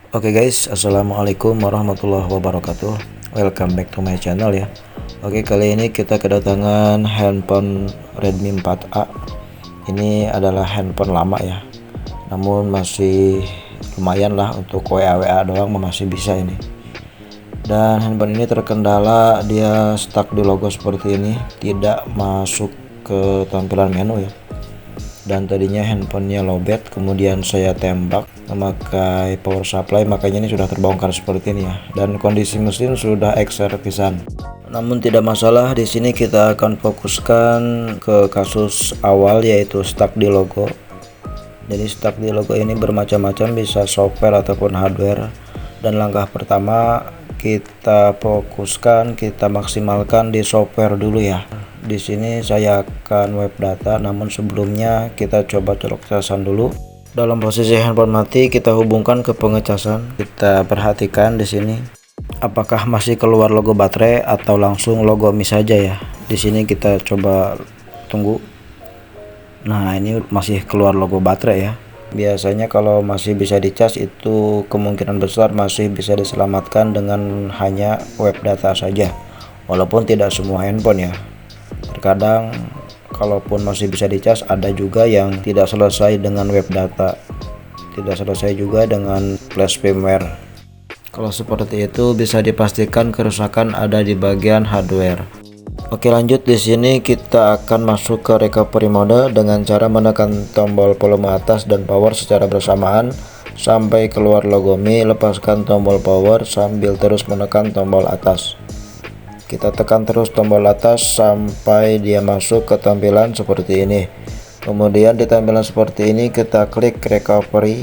Oke guys, assalamualaikum warahmatullahi wabarakatuh. Welcome back to my channel ya. Oke, kali ini kita kedatangan handphone Redmi 4A. Ini adalah handphone lama ya, namun masih lumayan lah untuk WA doang masih bisa ini. Dan handphone ini terkendala dia stuck di logo seperti ini, tidak masuk ke tampilan menu ya. Dan tadinya handphonenya lowbat, kemudian saya tembak memakai power supply, makanya ini sudah terbongkar seperti ini ya. Dan kondisi mesin sudah ekservisan. Namun tidak masalah, di sini kita akan fokuskan ke kasus awal, yaitu stuck di logo. Jadi stuck di logo ini bermacam-macam, bisa software ataupun hardware. Dan langkah pertama kita fokuskan, kita maksimalkan di software dulu ya. Di sini saya akan web data, namun sebelumnya kita coba colok casan dulu. Dalam posisi handphone mati, kita hubungkan ke pengecasan. Kita perhatikan di sini apakah masih keluar logo baterai atau langsung logo Mi saja ya. Di sini kita coba tunggu. Nah, ini masih keluar logo baterai ya. Biasanya kalau masih bisa dicas itu kemungkinan besar masih bisa diselamatkan dengan hanya web data saja. Walaupun tidak semua handphone ya. Terkadang kalaupun masih bisa dicas, ada juga yang tidak selesai dengan web data, tidak selesai juga dengan flash firmware. Kalau seperti itu bisa dipastikan kerusakan ada di bagian hardware. Oke, lanjut. Di sini kita akan masuk ke recovery mode dengan cara menekan tombol volume atas dan power secara bersamaan sampai keluar logo Mi. Lepaskan tombol power sambil terus menekan tombol atas. Kita tekan terus tombol atas sampai dia masuk ke tampilan seperti ini. Kemudian di tampilan seperti ini kita klik recovery,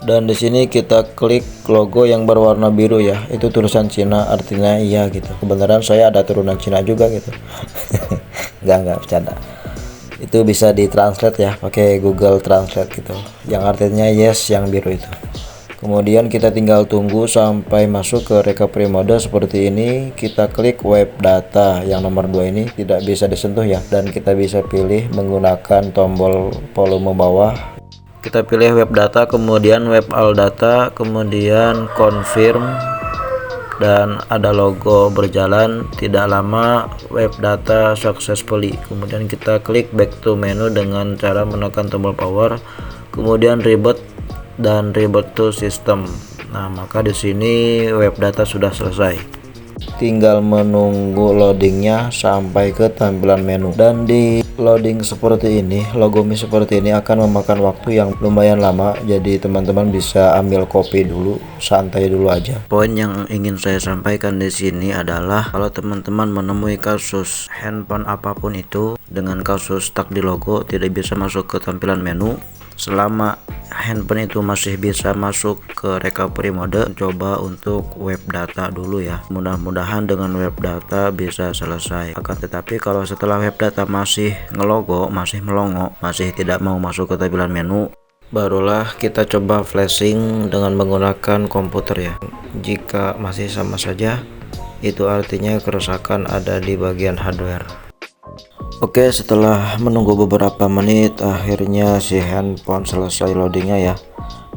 dan di sini kita klik logo yang berwarna biru ya. Itu tulisan Cina, artinya iya gitu. Kebenaran saya ada turunan Cina juga gitu. Enggak bercanda. Itu bisa ditranslate ya pakai Google Translate gitu. Yang artinya yes, yang biru itu. Kemudian kita tinggal tunggu sampai masuk ke recovery mode seperti ini. Kita klik web data yang nomor 2 ini, tidak bisa disentuh ya, dan kita bisa pilih menggunakan tombol volume bawah. Kita pilih web data, kemudian web all data, kemudian confirm, dan ada logo berjalan. Tidak lama web data successfully. Kemudian kita klik back to menu dengan cara menekan tombol power, kemudian reboot dan reboot to system. Nah, maka di sini web data sudah selesai. Tinggal menunggu loadingnya sampai ke tampilan menu. Dan di loading seperti ini, logo Mi seperti ini akan memakan waktu yang lumayan lama. Jadi teman-teman bisa ambil copy dulu, santai dulu aja. Poin yang ingin saya sampaikan di sini adalah kalau teman-teman menemui kasus handphone apapun itu dengan kasus stuck di logo, tidak bisa masuk ke tampilan menu, selama handphone itu masih bisa masuk ke recovery mode, coba untuk web data dulu ya. Mudah-mudahan dengan web data bisa selesai. Akan tetapi kalau setelah web data masih ngelogo, masih melongo, masih tidak mau masuk ke tampilan menu, barulah kita coba flashing dengan menggunakan komputer ya. Jika masih sama saja, itu artinya kerusakan ada di bagian hardware. Oke, setelah menunggu beberapa menit, akhirnya si handphone selesai loadingnya ya.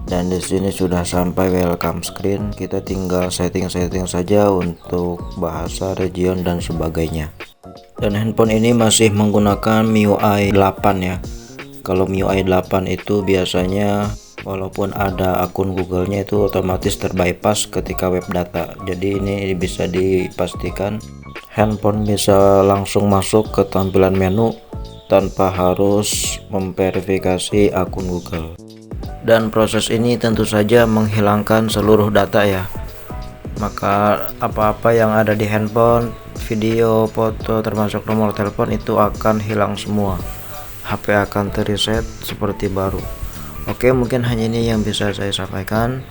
Dan di sini sudah sampai welcome screen. Kita tinggal setting-setting saja untuk bahasa, region dan sebagainya. Dan handphone ini masih menggunakan MIUI 8 ya. Kalau MIUI 8 itu biasanya walaupun ada akun Google-nya itu otomatis terbypass ketika web data. Jadi ini bisa dipastikan handphone bisa langsung masuk ke tampilan menu tanpa harus memverifikasi akun Google. Dan proses ini tentu saja menghilangkan seluruh data ya. Maka apa-apa yang ada di handphone, video, foto, termasuk nomor telepon itu akan hilang semua. HP akan terreset seperti baru. Oke, mungkin hanya ini yang bisa saya sampaikan.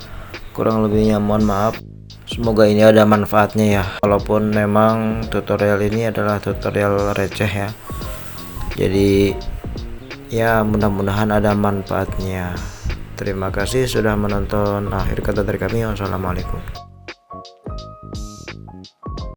Kurang lebihnya mohon maaf. Semoga ini ada manfaatnya ya. Walaupun memang tutorial ini adalah tutorial receh ya. Jadi ya mudah-mudahan ada manfaatnya. Terima kasih sudah menonton. Akhir kata dari kami, wassalamualaikum.